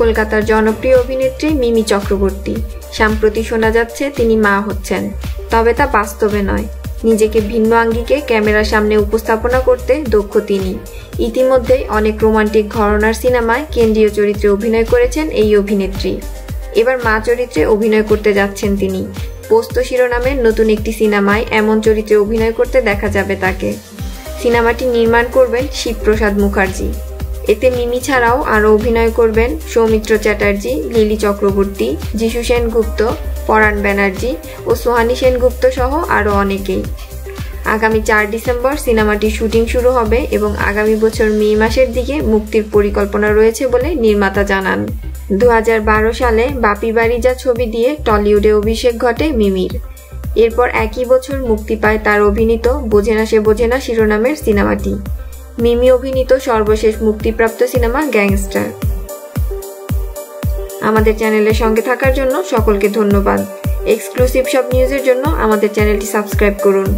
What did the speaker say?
কলকাতার জনপ্রিয় অভিনেত্রী মিমি চক্রবর্তী। সম্প্রতি শোনা যাচ্ছে তিনি মা হচ্ছেন, তবে তা বাস্তবে নয়। নিজেকে ভিন্ন আঙ্গিকে ক্যামেরার সামনে উপস্থাপনা করতে দক্ষ তিনি। ইতিমধ্যেই অনেক রোমান্টিক ঘরানার সিনেমায় কেন্দ্রীয় চরিত্রে অভিনয় করেছেন এই অভিনেত্রী। এবার মা চরিত্রে অভিনয় করতে যাচ্ছেন তিনি। পোস্ত শিরোনামের নতুন একটি সিনেমায় এমন চরিত্রে অভিনয় করতে দেখা যাবে তাকে। সিনেমাটি নির্মাণ করবেন শিবপ্রসাদ মুখার্জি। এতে মিমি ছাড়াও আরও অভিনয় করবেন সৌমিত্র চ্যাটার্জি, লিলি চক্রবর্তী, যিশু সেনগুপ্ত, পরাণ ব্যানার্জি ও সোহানী সেনগুপ্ত সহ আরও অনেকেই। আগামী 4 ডিসেম্বর সিনেমাটির শুটিং শুরু হবে এবং আগামী বছর মে মাসের দিকে মুক্তির পরিকল্পনা রয়েছে বলে নির্মাতা জানান। 2012 সালে বাপি বাড়ি যা ছবি দিয়ে টলিউডে অভিষেক ঘটে মিমির। এরপর একই বছর মুক্তি পায় তার অভিনীত বোঝে না সে বোঝে না শিরোনামের সিনেমাটি। মিমি অভিনীত সর্বশেষ মুক্তিপ্রাপ্ত সিনেমা গ্যাংস্টার। আমাদের চ্যানেলের সঙ্গে থাকার জন্য সকলকে ধন্যবাদ। এক্সক্লুসিভ সব নিউজের জন্য আমাদের চ্যানেলটি সাবস্ক্রাইব করুন।